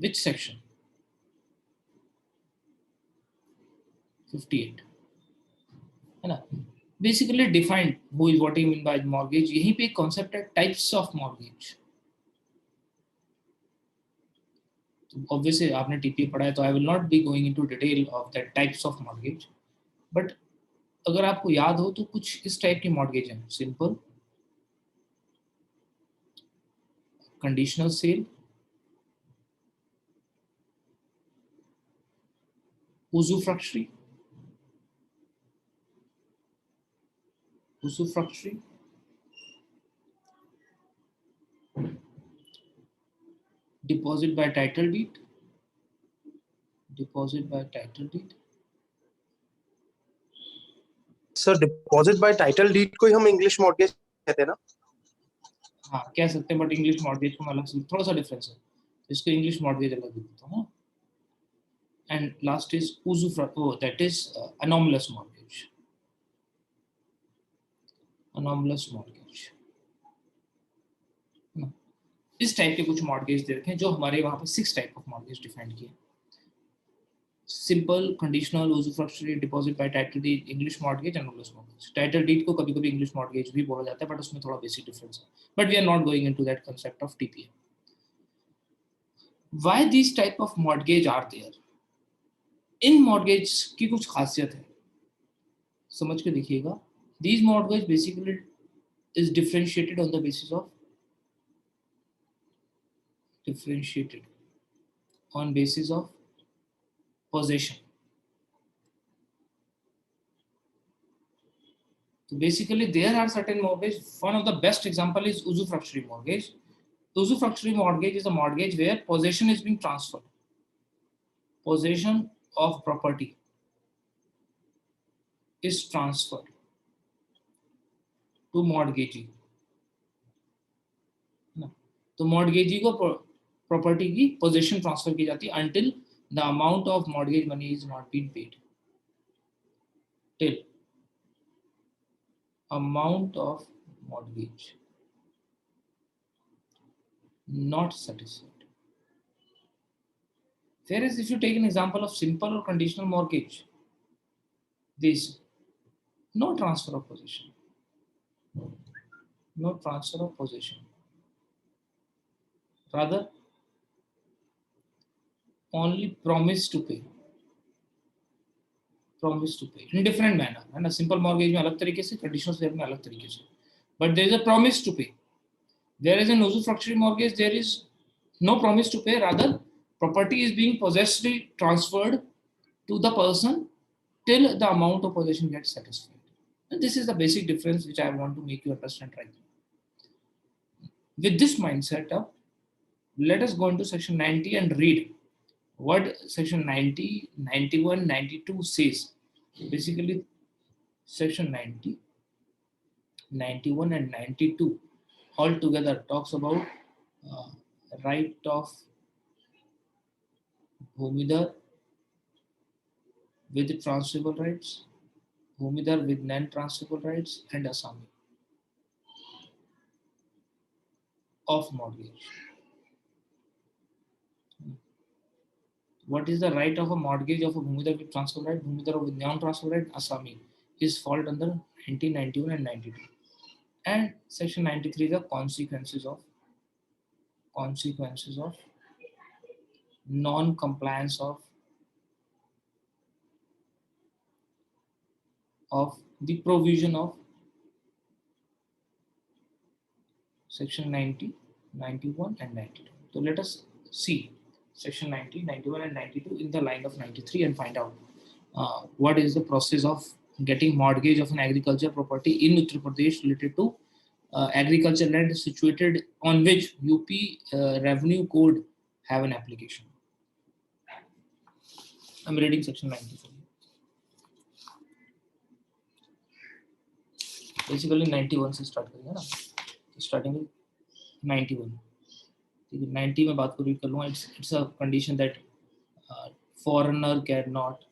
Which section? 58 है ना. Basically defined who is what you mean by mortgage. यहीं पे एक concept है types of mortgage. तो obviously आपने TPA पढ़ा है तो I will not be going into detail of the types of mortgage. But अगर आपको याद हो तो कुछ इस टाइप की mortgage है. Simple, conditional sale, usufructuary, deposit by title deed, sir deposit by title deed को ही हम इंग्लिश मॉर्गेज कहते हैं ना. हाँ कह सकते हैं, बट इंग्लिश मॉर्गेज को अलग से थोड़ा सा डिफरेंस है. इसको इंग्लिश मॉर्गेज अलग देता हूँ. And last is usufructuary, that is anomalous mortgage. इस टाइप के कुछ मॉर्गेज दे रखे हैं जो हमारे वहां पे 6 टाइप ऑफ मॉर्गेज डिफाइन किए. Simple, conditional, usufructuary, deposit by title deed, English mortgage, anomalous mortgage. Title deed को कभी-कभी इंग्लिश मॉर्गेज भी बोला जाता है, बट उसमें थोड़ा बेसिक डिफरेंस है. But we are not going into that concept of TPA. Why this type of mortgage are there? इन मॉर्गेज की कुछ खासियत है, समझ के देखिएगा. These mortgage basically is differentiated on the basis of possession. So basically there are certain mortgage. One of the best example is usufructuary mortgage. Usufructuary mortgage is a mortgage where possession is being transferred. Possession of property is transferred to mortgagee. तो mortgagee को property की possession transfer की जाती है until the amount of mortgage money is not being paid. Till amount of mortgage not satisfied. Whereas if you take an example of simple or conditional mortgage, this no transfer of possession. Rather, only promise to pay in different manner. है ना, simple mortgage में अलग तरीके से, conditional sale में अलग तरीके से. But there is a promise to pay. Whereas in usufructuary mortgage there is no promise to pay. Rather, property is being possessory transferred to the person till the amount of possession gets satisfied. And this is the basic difference which I want to make you understand right now. With this mindset up, let us go into section 90 and read what section 90, 91, 92 says. Basically, section 90, 91 and 92 all together talks about right of Bhumidhar with transferable rights, Bhumidhar with non-transferable rights, and Asami of mortgage. What is the right of a mortgage of a Bhumidhar with transferable right, Bhumidhar with non-transferable right, Asami is fall under 1991 and 92. And section 93 is the consequences of non-compliance of the provision of section 90, 91 and 92. So let us see section 90, 91 and 92 in the line of 93 and find out what is the process of getting mortgage of an agriculture property in Uttar Pradesh related to agriculture land situated on which UP revenue code have an application. I'm reading section 90 for you. Basically 91 से start करेंगे ना, starting with 91. 90 में बात को read कर लूँगा. It's a condition that foreigner cannot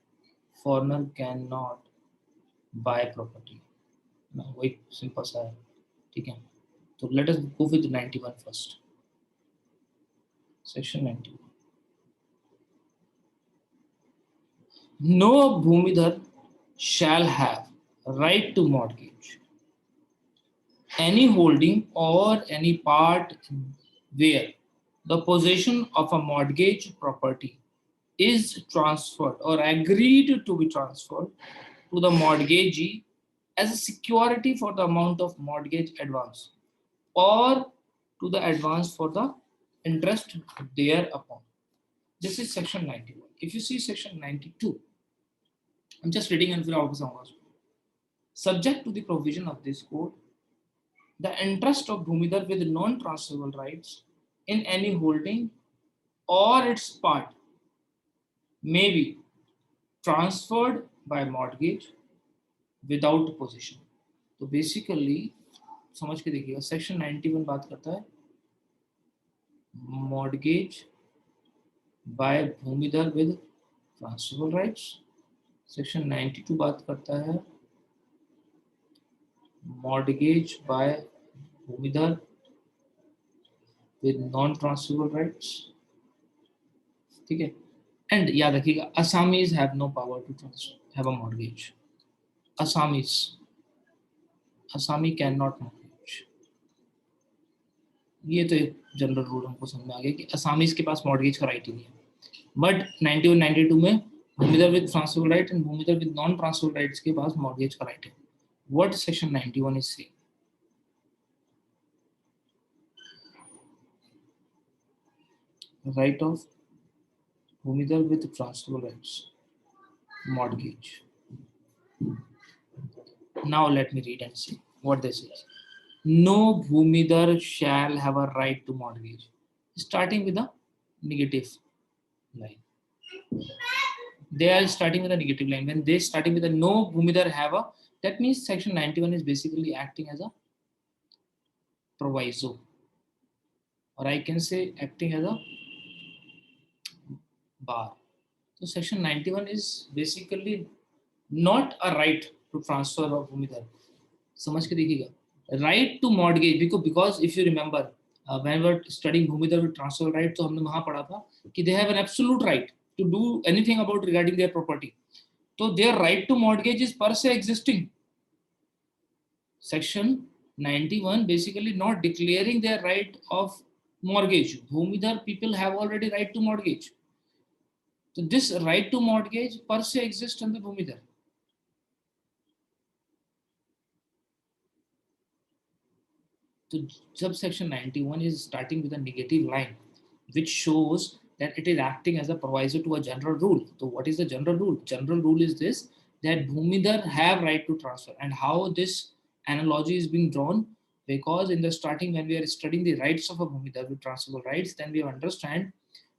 buy property. ना वही simple सा है, ठीक है. तो let us go with 91 first. Section 91. No Bhumidhar shall have right to mortgage any holding or any part where the possession of a mortgage property is transferred or agreed to be transferred to the mortgagee as a security for the amount of mortgage advance or to the advance for the interest thereupon. This is section 91. If you see section 92, I'm just reading and फिर वापस आऊंगा उसमें. Subject to the provision of this code, the interest of Bhumidhar with non-transferable rights in any holding or its part may be transferred by mortgage without possession. तो basically समझ के देखिएगा, section 91 बात करता है mortgage by Bhumidhar with transferable rights. Section 92 बात करता है mortgage by Bhumidhar with non transferable rights. ठीक है. एंड याद रखिएगा, asamis have no power to have a mortgage. Asami can not mortgage. ये तो एक जनरल रूल हमको समझ में आ गया कि असामीज के पास मॉर्गेज का राइट ही नहीं है. बट 91-92 में Bhumidhar with transferable right and Bhumidhar with non transferable rights के पास मॉर्गेज का राइट है. What section 91 is saying? right of Bhumidhar with transferable rights, mortgage. Now let me read and see what this is. No Bhumidhar shall have a right to mortgage. Starting with a negative line. They are starting with a negative line. When they starting with a no Bhumidhar have a, that means section 91 is basically acting as a proviso, or I can say acting as a bar. So section 91 is basically not a right to transfer of Bhumidhar. समझ के देखिएगा, right to mortgage, because if you remember when we were studying Bhumidhar with transfer right, तो हमने वहाँ पढ़ा था कि they have an absolute right to do anything about regarding their property. So their right to mortgage is per se existing. Section 91 basically not declaring their right of mortgage. Bhumidhar people have already right to mortgage. So this right to mortgage per se exists under Bhumidhar. So subsection 91 is starting with a negative line, which shows that it is acting as a proviso to a general rule. So what is the general rule? General rule is this, that Bhumidhar have right to transfer. And how this analogy is being drawn, because in the starting when we are studying the rights of a Bhumidhar with transferable rights, then we understand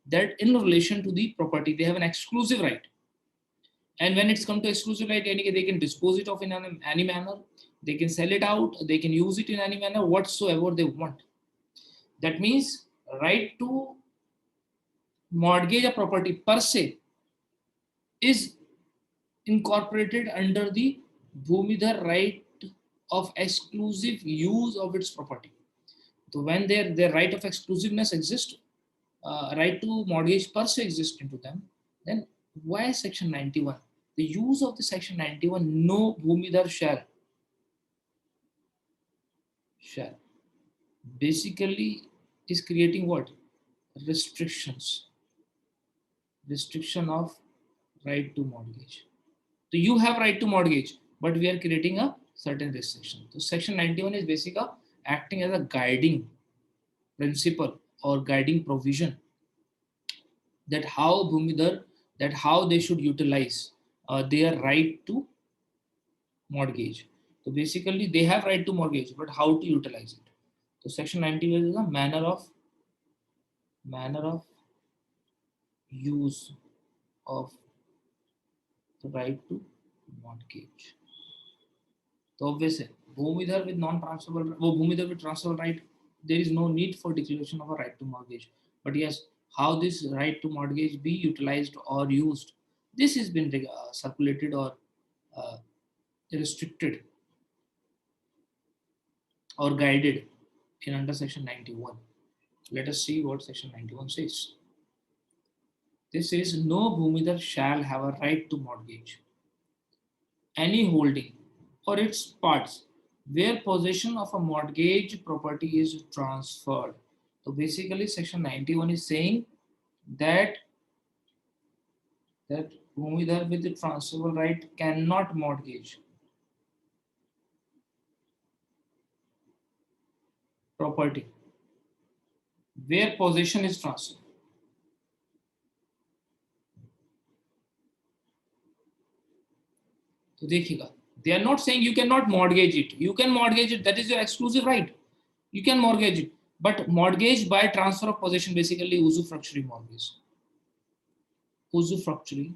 that in relation to the property, they have an exclusive right. And when it's come to exclusive right, they can dispose it of in any manner, they can sell it out, they can use it in any manner whatsoever they want. That means right to mortgage a property per se is incorporated under the Bhumidhar right of exclusive use of its property. So when their right of exclusiveness exists, right to mortgage per se exists into them, then why section 91? The use of the section 91, no Bhumidhar shall basically is creating what? Restrictions. Restriction of right to mortgage. So you have right to mortgage, but we are creating a certain restriction. So section 91 is basically acting as a guiding principle or guiding provision that how Bhumidhar, that how they should utilize their right to mortgage. So basically they have right to mortgage, but how to utilize it. So section 91 is a manner of use of the right to mortgage. So obviously Bhumidhar with non-transferable, Bhumidhar with transferable right, there is no need for declaration of a right to mortgage. But yes, how this right to mortgage be utilized or used, this has been circulated or restricted or guided in under section 91. Let us see what section 91 says. This is no Bhumidhar shall have a right to mortgage any holding or its parts where possession of a mortgage property is transferred. So basically section 91 is saying that Bhumidhar with the transferable right cannot mortgage property where possession is transferred. तो देखिएगा, they are not saying you cannot mortgage it. You can mortgage it. That is your exclusive right. You can mortgage it, but mortgage by transfer of possession, basically usufructuary mortgage. Usufructuary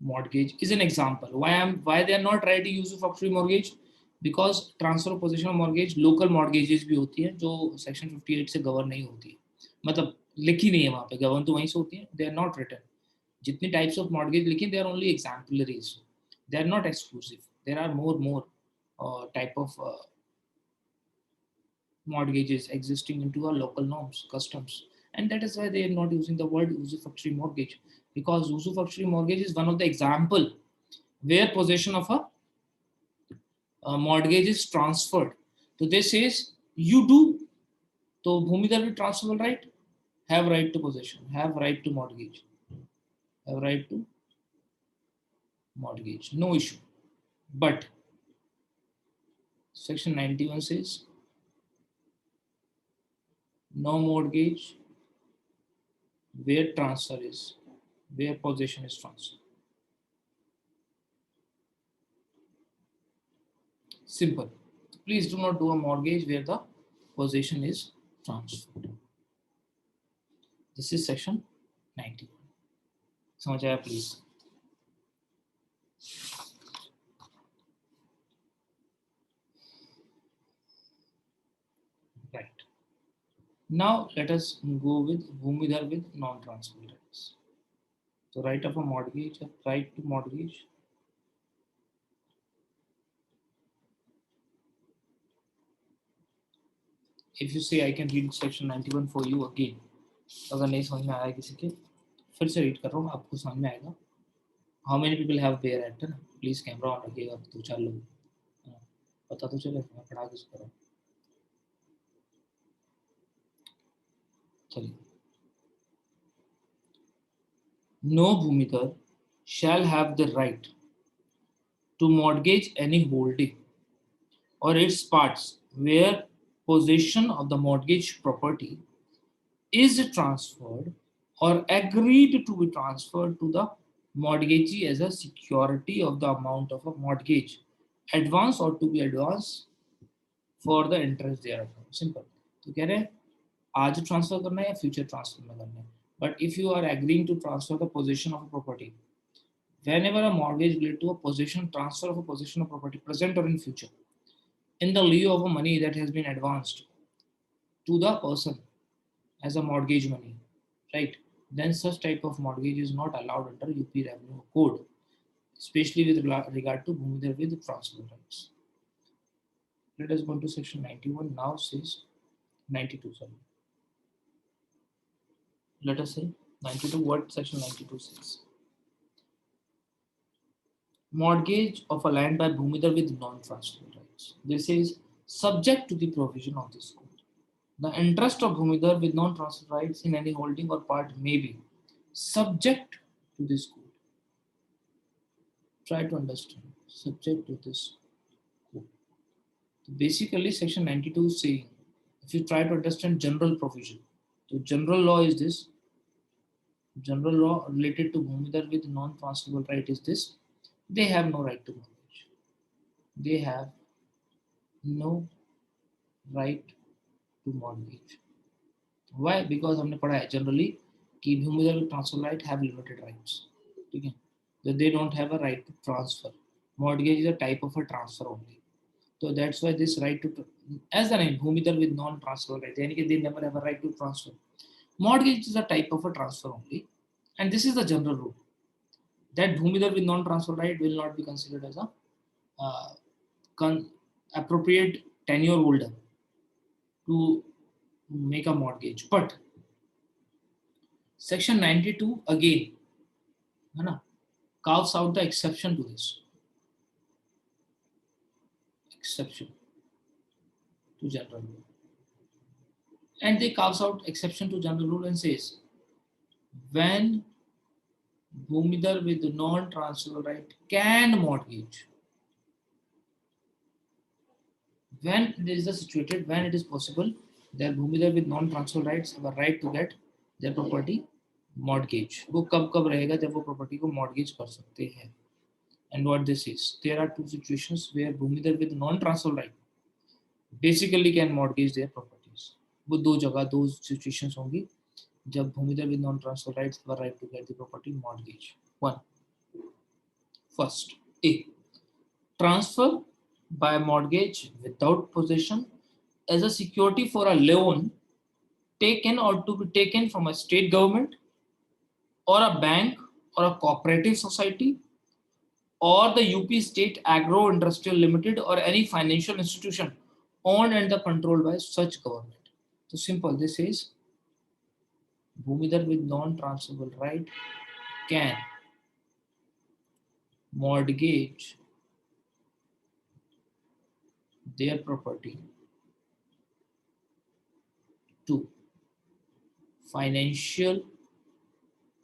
mortgage is an example. Why they are not writing usufructuary mortgage? Because transfer of possession of mortgage local mortgages भी होती है जो section 58 से govern नहीं होती है, मतलब लिखी नहीं है वहाँ पे, गवर्न तो वहीं से होती है. They are not written. जितनी टाइप्स ऑफ मॉर्गेज लिखी, they are only exemplaries. They are not exclusive. There are more type of mortgages existing into our local norms, customs, and that is why they are not using the word usufructuary mortgage, because usufructuary mortgage is one of the example where possession of a mortgage is transferred. So this says you do. So Bhumidhar with transferable right, have right to possession, have right to mortgage, have right to mortgage, no issue. But section 91 says no mortgage where transfer is, where possession is transferred. Simple. Please do not do a mortgage where the possession is transferred. This is section 91. समझ आया please? Right. Now let us go with Bhumidhar with non-transferable rights. So right of a mortgage, right to mortgage. If you say I can read section 91 for you again, अगर नहीं समझ में आया किसी के, फिर से रीड कर रहा हूँ, आपको समझ में आएगा. How many people have bear act? ना प्लीज कैमरा ऑन रखिएगा, 2-4 लोग, पता तो चले मैं पढ़ा किस कर रहा हूँ. चलिए. No Bhumidhar shall have the right to mortgage any holding or its parts where possession of the mortgage property is transferred or agreed to be transferred to the mortgagee as a security of the amount of a mortgage advance or to be advanced for the interest thereof. Simple. तो कह रहे हैं आज transfer करना है या future transfer में करना है. But if you are agreeing to transfer the possession of a property, whenever a mortgage related to a possession, transfer of a possession of property, present or in future, in the lieu of a money that has been advanced to the person as a mortgage money, right? Then such type of mortgage is not allowed under UP Revenue Code, especially with regard to Bhumidhar with transferable rights. Let us go to section 91. Now says 92. Sorry. Let us say 92. What section 92 says? Mortgage of a land by Bhumidhar with non-transferable rights. This is subject to the provision of this code. The interest of Bhumidhar with non-transfer rights in any holding or part may be subject to this code. Try to understand. Subject to this code. So basically, section 92 is saying, if you try to understand general provision, so general law is this. General law related to Bhumidhar with non-transferable right is this. They have no right to mortgage. They have no right to mortgage. Why? Because हमने पढ़ा है generally कि Bhumidhar with transfer right have limited rights. ठीक है? That they don't have a right to transfer. Mortgage is a type of a transfer only. So that's why this right to, as the name Bhumidhar with non-transfer right, यानी कि they never have a right to transfer. Mortgage is a type of a transfer only, and this is the general rule that Bhumidhar with non-transfer right will not be considered as a appropriate tenure holder to make a mortgage. But Section 92 again, है ना, carves out the exception to this, exception to general rule, and they carves out exception to general rule and says when Bhumidhar with non-transferable right can mortgage, when there is a situated, when it is possible that Bhumidhar with non-transferable rights have a right to get their property mortgage. वो कब रहेगा जब वो property को mortgage कर सकते हैं. And what this is, there are two situations where Bhumidhar with non-transferable right basically can mortgage their properties. वो दो जगह, दो situations होंगी जब Bhumidhar with non-transferable rights have a right to get the property mortgage. One, first, A, transfer by mortgage without possession as a security for a loan taken or to be taken from a state government or a bank or a cooperative society or the UP State Agro Industrial Limited or any financial institution owned and controlled by such government. So simple, this is Bhumidhar with non-transferable right can mortgage their property to financial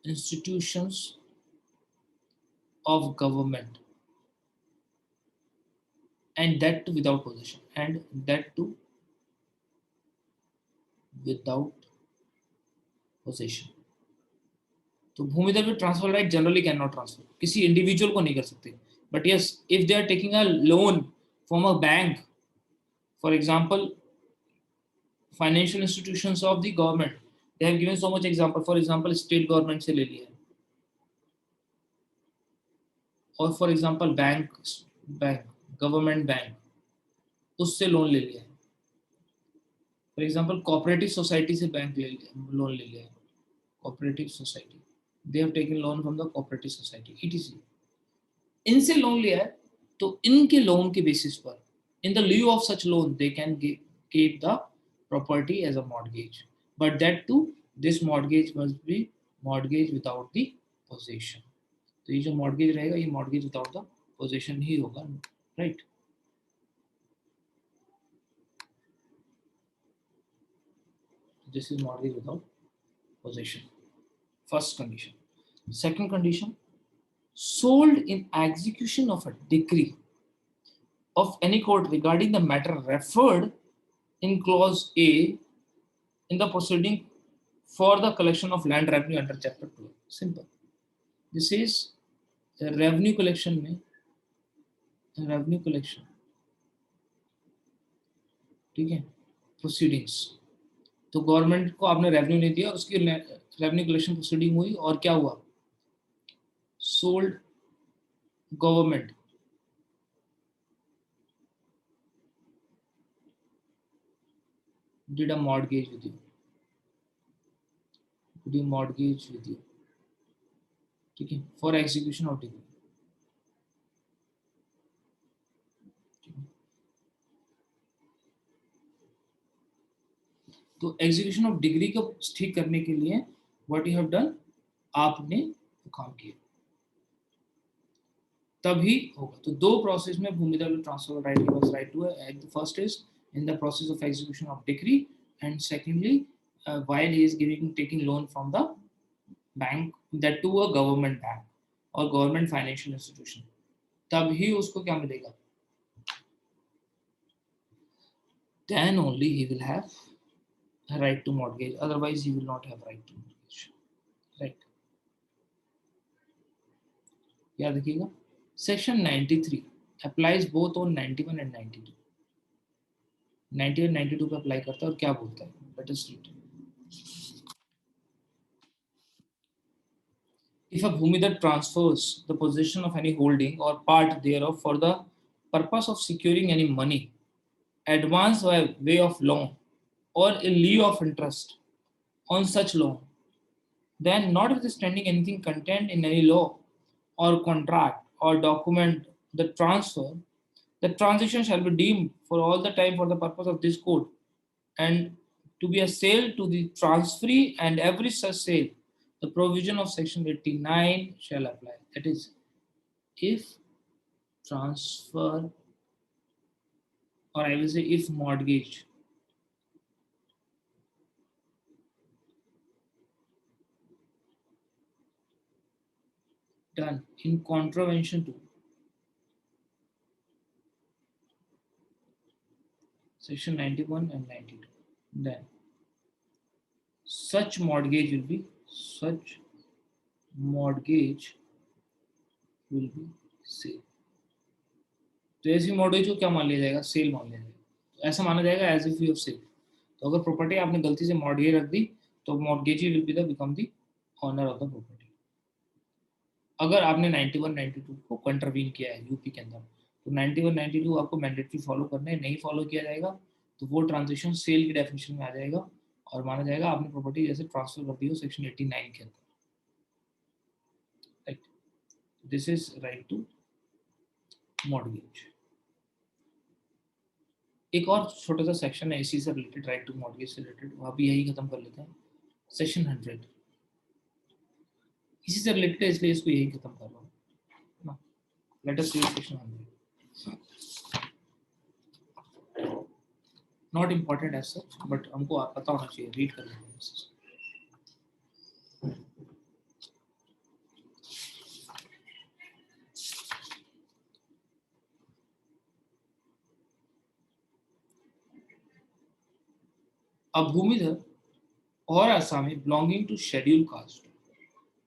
institutions of government, and that too without possession, and that too without possession. तो भूमिधर with transfer right generally cannot transfer, किसी individual को नहीं कर सकते. But yes, if they are taking a loan from a bank, for example, financial institutions of the government, they have given so much example. For example, state government से ले लिया, और for example bank government bank, उससे loan ले लिया. For example, cooperative society से bank loan ले लिया. Cooperative society, they have taken loan from the cooperative society, etc. इनसे लोन लिया है, तो इनके लोन के बेसिस पर, in the lieu of such loan, they can keep the property as a mortgage. But that too, this mortgage must be mortgage without the possession. तो ये जो mortgage रहेगा, ये mortgage without the possession ही होगा, right? This is mortgage without possession. First condition. Second condition, sold in execution of a decree of any court regarding the matter referred in clause A in the proceeding for the collection of land revenue under chapter 2. Simple. This is the revenue collection में, revenue collection, ठीक है, proceedings. तो government को आपने revenue नहीं दिया, उसकी revenue collection proceeding हुई, और क्या हुआ, sold government did a mortgage with you, did a mortgage with you, ठीक है, for execution of decree. तो एग्जीक्यूशन ऑफ डिग्री को ठीक करने के लिए व्हाट यू हैव डन, आपने काम किया, तभी होगा. तो दो प्रोसेस में भूमिधर विल ट्रांसफर राइट के पास राइट हुआ है. First is in the process of execution of decree, and secondly while he is taking loan from the bank, that to a government bank or government financial institution, तब ही उसको क्या मिलेगा, then only he will have a right to mortgage, otherwise he will not have right to mortgage, right? याद रखिएगा, section 93 applies both on 91 and 92. 90 और 92 पे apply करता है, और क्या बोलता है, let us read. If a Bhumidhar transfers the possession of any holding or part thereof for the purpose of securing any money, advance by way of loan or in lieu of interest on such loan, then notwithstanding anything contained in any law or contract or document the transfer, the transaction shall be deemed for all the time for the purpose of this code, and to be a sale to the transferee, and every such sale the provision of section 89 shall apply. That is, if transfer, or I will say if mortgage done in contravention to section 91 and 92, then such mortgage will be sale. तो ऐसी mortgage को क्या मान लिया जाएगा? Cell मान लिया जाएगा. तो ऐसा माना जाएगा as if you have sale. तो अगर प्रॉपर्टी आपने गलती से मॉर्गेज रख दी तो mortgagee will be the become the owner of the property. अगर आपने 91 92 को कंट्रवीन किया है यूपी के अंदर, तो 91 92 आपको मैंडेटरी फॉलो करना है. नहीं फॉलो किया जाएगा तो वो ट्रांजेक्शन सेल की डेफिनेशन में आ जाएगा और माना जाएगा आपने प्रॉपर्टी जैसे ट्रांसफर कर दी हो सेक्शन 89 के अंदर. Right, this is right to mortgage. एक और छोटा सा सेक्शन है इसी से रिलेटेड, राइट टू मॉर्गेज से रिलेटेड, वहाँ भी यही खत्म कर लेते हैं. सेक्शन 100 इसी से रिलेटेड है इसलिए इसको यही खत्म कर रहा हूँ. Let us read section 100. Not important as such, but हमको पता होना चाहिए, रीड कर लेते हैं. A Bhumidhar or Assami belonging to scheduled caste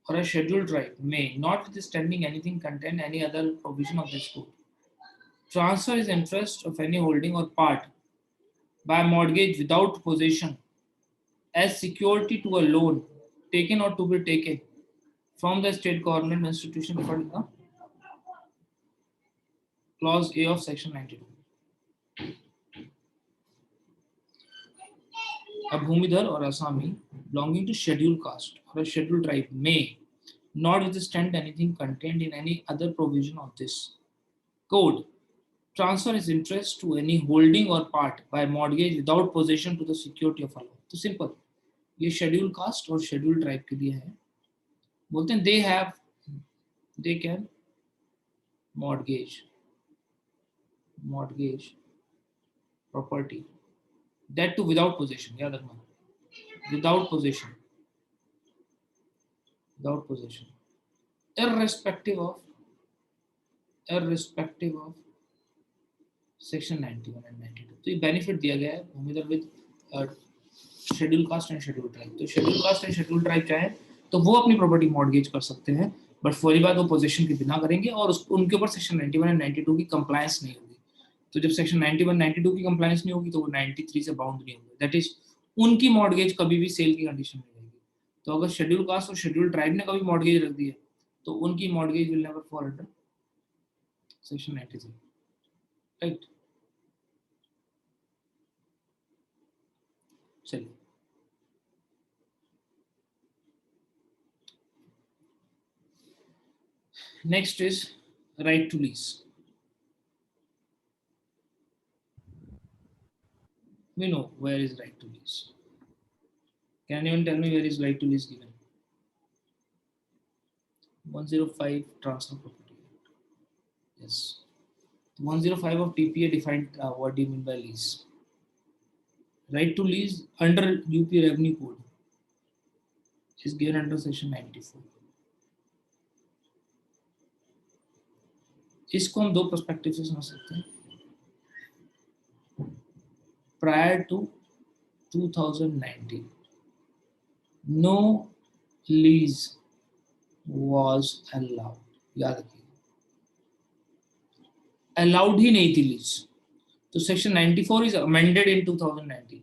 or a scheduled tribe may, notwithstanding anything contained any other provision of this code, transfer his interest of any holding or part by mortgage without possession as security to a loan taken or to be taken from the state government institution referred in the clause A of section 92. A Bhumidhar or Assami belonging to scheduled caste or a scheduled tribe may, notwithstanding anything contained in any other provision of this code, transfer his interest to any holding or part by mortgage without possession to the security of a loan. तो simple, ये schedule caste और schedule tribe के लिए है. बोलते हैं they can mortgage property, that too without possession. याद रखना, without possession, irrespective of section 91 and 92. तो ये बेनिफिट दिया गया है Bhumidhar with schedule caste and schedule tribe. तो schedule caste and schedule tribe चाहे तो वो अपनी प्रॉपर्टी मॉर्गेज कर सकते हैं, बट फॉर बात वो पोजीशन के बिना करेंगे और उनके ऊपर सेक्शन 91 एंड 92 की कंप्लायंस नहीं होगी. तो जब सेक्शन 91 92 की कंप्लायंस नहीं होगी तो वो 93 से बाउंड नहीं होंगे. दैट इज उनकी मॉर्गेज कभी भी सेल की कंडीशन में रहेगी. तो अगर शेड्यूल कास्ट और शेड्यूल ट्राइब ने कभी मॉर्गेज रख दी है तो उनकी mortgage will never fall under section 93. Right, चलिए next is right to lease. We know where is right to lease. Can anyone tell me where is right to lease given? 105 transfer property. Yes, 105 of TPA defined what do you mean by lease. Right to lease under UP revenue code is given under section 94. इसको हम दो perspective से समझ सकते हैं. Prior to 2019, no lease was allowed. याद रखिए, allowed ही नहीं थी लीज. तो सेक्शन 94 is amended in 2019.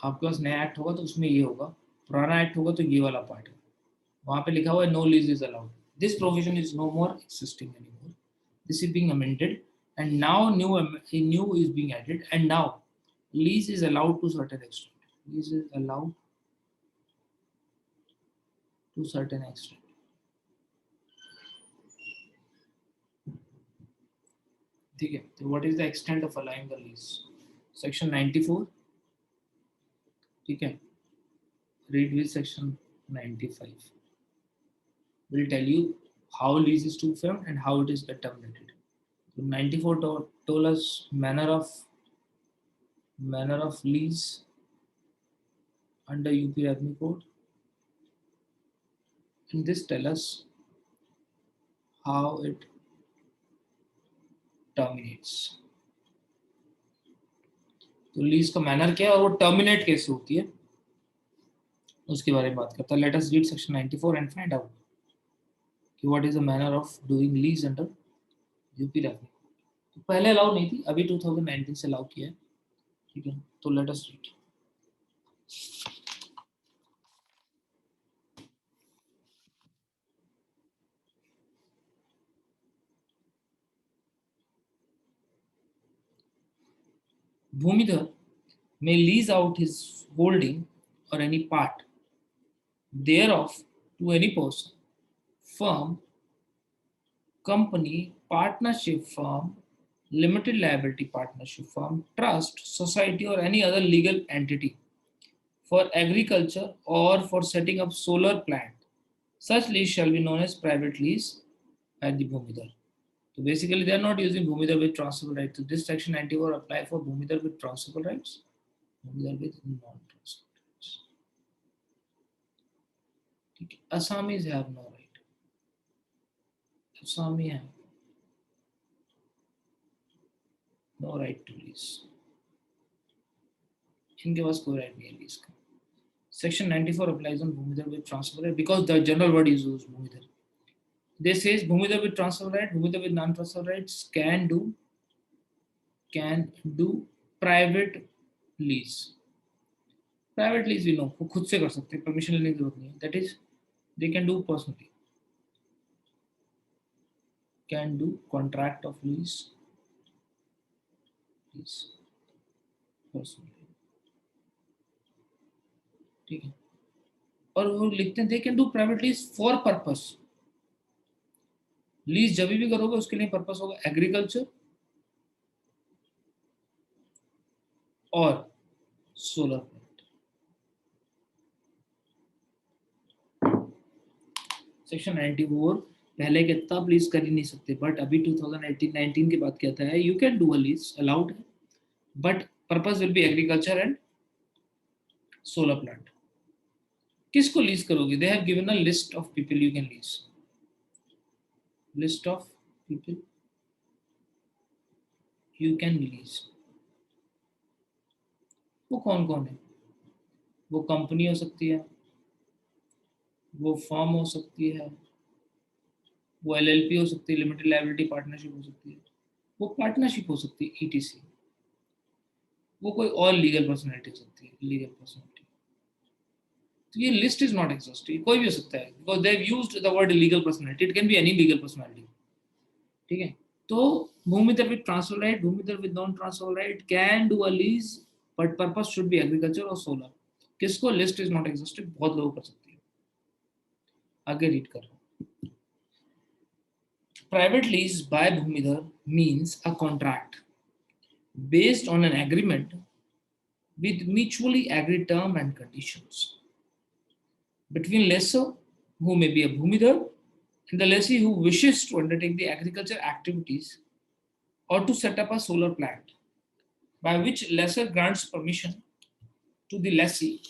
आपके पास नया एक्ट होगा तो उसमें ये होगा, पुराना एक्ट होगा तो ये वाला पार्ट है. वहां पे लिखा हुआ है no lease is allowed. This provision is no more existing anymore. This is being amended and now new is being added, and now lease is allowed to certain extent. Lease is allowed to certain extent. ठीक है, तो what is the extent of allowing the lease? Section 94 ठीक है, read with section 95 will tell you how lease is to be formed and how it is terminated. So 94 told us manner of lease under UP Revenue Code, and this tell us how it terminates. तो lease का manner क्या है और वो terminate कैसे होती है उसके बारे में बात करता है. Let us read section 94 and find out कि what is the manner of doing lease under UP revenue. तो पहले अलाउ नहीं थी, अभी 2019 से अलाउ किया है. ठीक है, तो late us read. Bhumidhar may lease out his holding or any part thereof to any person, firm, company, partnership firm, limited liability partnership firm, trust, society, or any other legal entity for agriculture or for setting up solar plant. Such lease shall be known as private lease by the Bhumidhar. So basically, they are not using Bhumidhar with transferable rights. So this section 94 apply for Bhumidhar with transferable rights, Bhumidhar with non-transferable rights. Okay. Assamese have no right. Assami have no right to lease. इनके पास कोई right नहीं है lease का. Section 94 applies on Bhumidhar with transferable right because the general word is used Bhumidhar. This says Bhumidhar with transferable right, Bhumidhar with non-transferable rights can do private lease. Private lease we know वो खुद से कर सकते हैं, permission लेने की जरूरत नहीं है. That is they can do personally. Can do contract of lease personally. ठीक है, और वो लिखते हैं they can do private lease for purpose. Lease जब भी करोगे उसके लिए पर्पस होगा एग्रीकल्चर और सोलर प्लांट. सेक्शन 94 पहले के तब लीज कर ही नहीं सकते, बट अभी 2018-19 के बाद कहता है you can do a lease, allowed है, but purpose will be agriculture and solar plant. किसको लीज करोगे? They have given a list of people you can lease. List of people you can lease. वो कौन कौन है? वो company हो सकती है, वो फर्म हो सकती है, वो LLP हो सकती है, लिमिटेड लायबिलिटी पार्टनरशिप हो सकती है, वो पार्टनरशिप हो सकती है ETC, वो कोई और लीगल पर्सनैलिटी हो सकती है, लीगल पर्सनैलिटी. तो ये लिस्ट इज नॉट एग्जॉस्टिव, कोई भी हो सकता है because they have used the word legal personality. It can be any legal personality. ठीक है, तो Bhumidhar with transfer right, Bhumidhar with non-transfer right can do a lease, but purpose should be agriculture or solar. किसको? List is not exhaustive, बहुत लोग कर सकते हैं. आगे रीड कर. Private lease by Bhumidhar means a contract based on an agreement with mutually agreed term and conditions between lessor, who may be a Bhumidhar, and the lessee who wishes to undertake the agriculture activities or to set up a solar plant, by which lessor grants permission to the lessee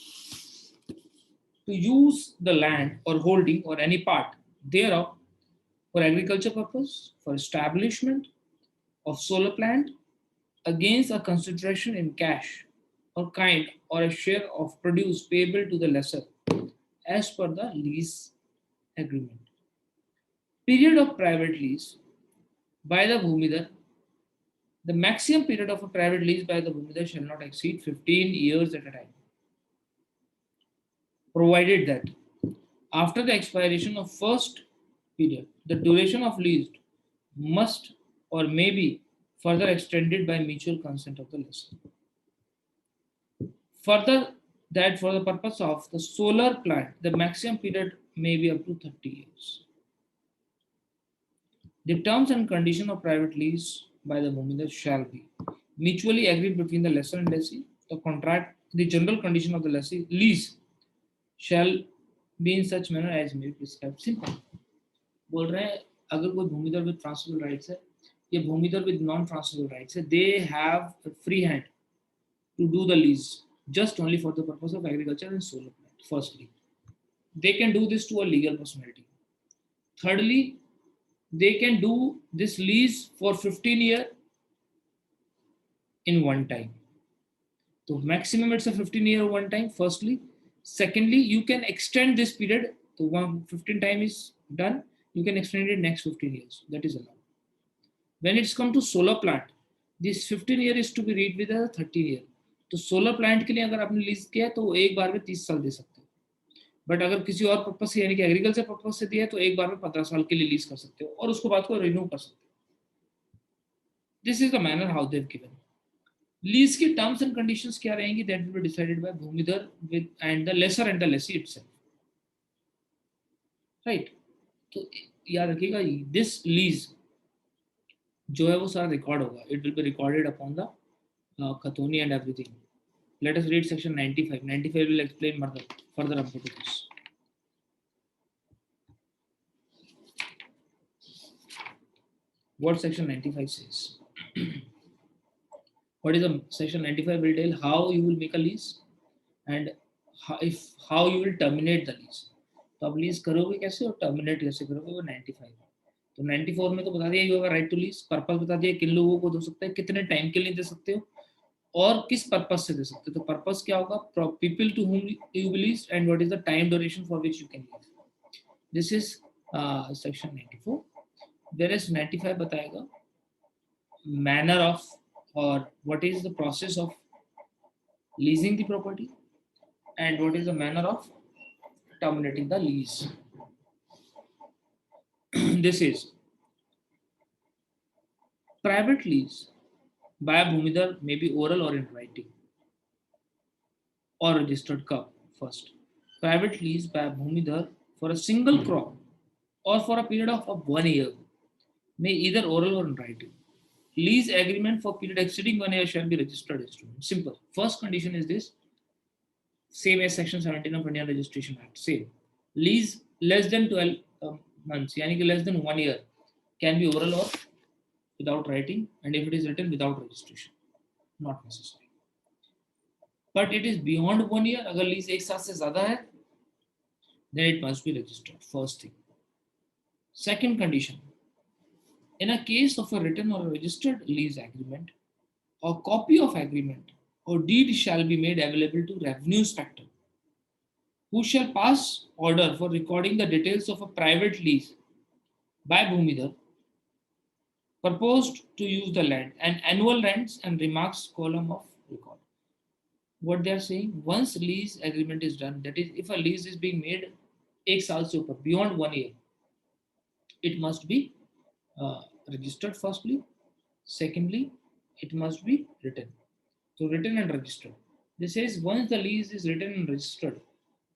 to use the land or holding or any part thereof for agriculture purpose, for establishment of solar plant, against a consideration in cash or kind or a share of produce payable to the lessor as per the lease agreement. Period of private lease by the Bhumidhar. The maximum period of a private lease by the Bhumidhar shall not exceed 15 years at a time, provided that after the expiration of first period, the duration of lease must or may be further extended by mutual consent of the lessor. Further, that for the purpose of the solar plant, the maximum period may be up to 30 years. The terms and conditions of private lease by the Bhumidhar shall be mutually agreed between the lessor and lessee. The contract the general condition of the lease shall be in such manner as may be prescribed. Simple. बोल रहे हैं अगर कोई भूमिधर with transferable rights है या भूमिधर with non transferable rights है, they have free hand to do the lease just only for the purpose of agriculture and solar plant. Firstly, they can do this to a legal personality. Thirdly, they can do this lease for 15 years in one time. So maximum it's a 15 year one time. Firstly, secondly, you can extend this period. So 15 time is done. You can extend it next 15 years. That is allowed. When it's come to solar plant, this 15 year is to be read with a 30 year. तो solar plant के लिए अगर आपने lease किया है तो वो एक बार में 30 साल दे सकते हो, बट अगर किसी और पर्पज से यानी कि एग्रीकल्चर पर्पज से दिया है तो एक बार में 15 साल के लिए लीज कर सकते हो और उसको बाद को रिन्यू कर सकते हो. This is the manner how they have given. Lease की टर्म्स एंड कंडीशंस क्या रहेंगी, that will be decided by Bhumidhar with and the lessor and the lessee itself. Right. तो याद रखिएगा दिस लीज जो है वो सारा रिकॉर्ड होगा. It will be recorded upon the khatauni and everything. Let us read section 95. 95 will explain further up to this. What section 95 says? What is the section 95 will tell how you will make a lease and how you will terminate the lease. तो आप lease करोगे कैसे और terminate कैसे करोगे, वो 95 है. तो 94 में तो बता दिया you have a right to lease. Purpose बता दिया किन लोगों को दे सकते हैं, कितने टाइम के लिए दे सकते हो और किस पर्पस से दे सकते हो. तो पर्पस क्या होगा, people to whom you will lease and what is the time duration for which you can lease. This is section 94. There is 95 बताएगा मैनर ऑफ और what is the process of leasing the property and what is the manner of terminating the lease. This is private lease by a bhumidhar may be oral or in writing or registered crop. First, private lease by a bhumidhar for a single crop or for a period of 1 year may either oral or in writing. Lease agreement for period exceeding 1 year shall be registered instrument. Simple. First condition is this, same as section 17 of Indian Registration Act. Same. Lease less than 12 months, yani ki less than 1 year, can be oral or without writing, and if it is written without registration, not necessary. But it is beyond 1 year, agar lease ek saal se zyada hai, then it must be registered. First thing. Second condition, in a case of a written or a registered lease agreement, a copy of agreement or deed shall be made available to revenue inspector, who shall pass order for recording the details of a private lease by Bhumidhar proposed to use the land and annual rents and remarks column of record. What they are saying, once lease agreement is done, that is if a lease is being made ek saal se upar, beyond 1 year, it must be registered firstly. Secondly, it must be written. So written and registered. This says once the lease is written and registered,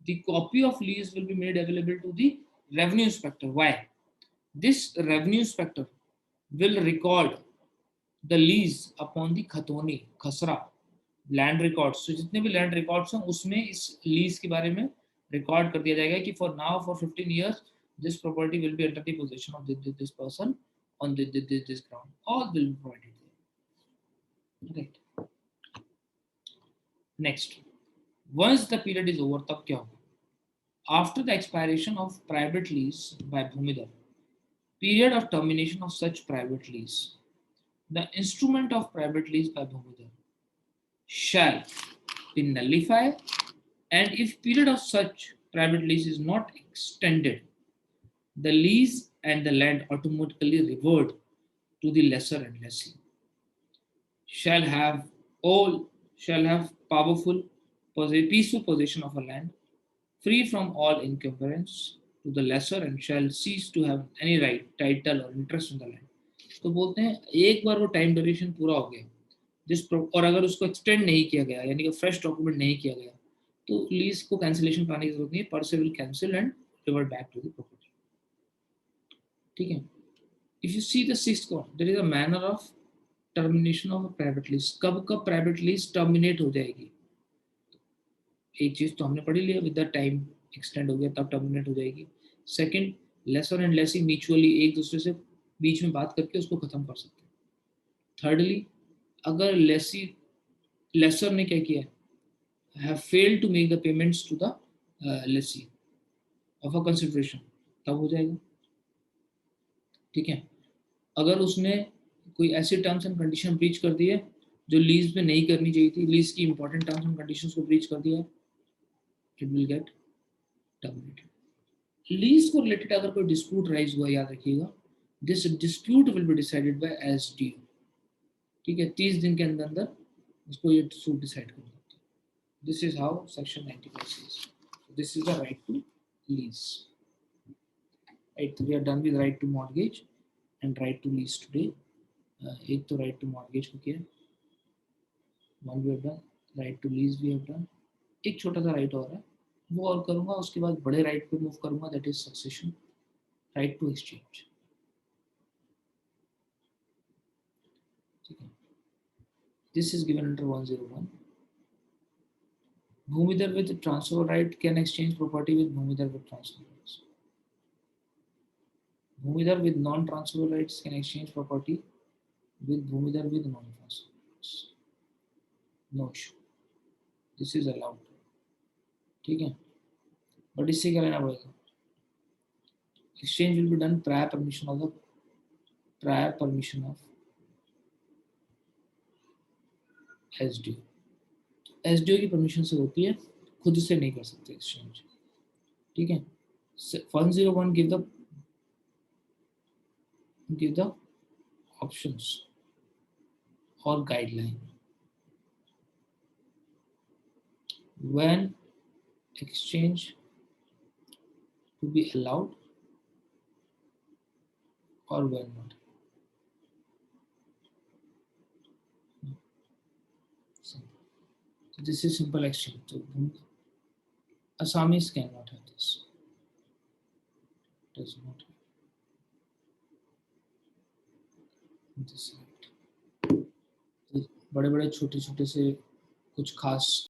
the copy of lease will be made available to the revenue inspector. Why? This revenue inspector will record the lease upon the खतौनी खसरा land records. So जितने भी land records हैं उसमें इस lease के बारे में record कर दिया जाएगा कि for now for 15 years this property will be under the possession of this person on this ground. All will be provided there. Right. Next, once the period is over, तब क्या होगा? After the expiration of private lease by Bhumidhar, period of termination of such private lease, the instrument of private lease by Bhumidhar shall be nullified, and if period of such private lease is not extended, the lease and the land automatically revert to the lesser and lessee. Shall have powerful, peaceful possession of a land, free from all encumbrance to the lesser, and shall cease to have any right, title or interest in the land. तो बोलते हैं एक बार वो time duration पूरा हो गया और अगर उसको एक्सटेंड नहीं किया गया यानी कि फ्रेश डॉक्यूमेंट नहीं किया गया तो लीज को कैंसिलेशन कराने की जरूरत नहीं है. Person will cancel and revert back to the property. ठीक है. If you see the sixth one, there is a manner of termination of private lease. कब प्राइवेट लीज टर्मिनेट हो जाएगी, एक चीज तो हमने पढ़ी लिया, विद द टाइम एक्सटेंड हो गया तब टर्मिनेट हो जाएगी। Second, lessor and lessee mutually एक दूसरे से बीच में बात करके उसको खत्म कर सकते हैं। थर्डली, अगर लेसर ने क्या किया, have failed to make the payments to the lessee of a consideration, तब हो जाएगा। ठीक है, अगर उसने कोई ऐसी टर्म्स एंड कंडीशन ब्रीच कर दी है जो लीज में नहीं करनी चाहिए थी, लीज की इंपॉर्टेंट टर्म्स एंड कंडीशंस को ब्रीच कर दिया है, it will get terminated. Lease को रिलेटेड अगर कोई डिस्प्यूट राइज हुआ, याद रखिएगा, this dispute will be decided bye SDO. ठीक है, 30 दिन के अंदर अंदर उसको ये सूट डिसाइड कर सकते हैं। This is how section 95 says. This is the right to lease. Right, we are done with right to mortgage and right to lease today. एक तो right to mortgage को किया, one we have done, right to lease we have done, एक छोटा सा right और है वो और करूँगा, उसके बाद बड़े right पे move करूँगा, that is succession, right to exchange. ठीक है, this is given under 101. भूमिधर with transfer right can exchange property with भूमिधर with transfer rights. Bhumidhar with non-transferable rights can exchange property with Bhumidhar with non-transferable rights. No issue. This is allowed. ठीक है, but इससे क्या लेना पड़ेगा, exchange will be done prior permission of SDO. SDO की permission से होती है, खुद से नहीं कर सकते exchange. ठीक है, 101 give the options or guideline when exchange to be allowed or when not. So this is simple exchange. So Assamese cannot have this. Does not have this right. बड़े बड़े छोटे छोटे से कुछ खास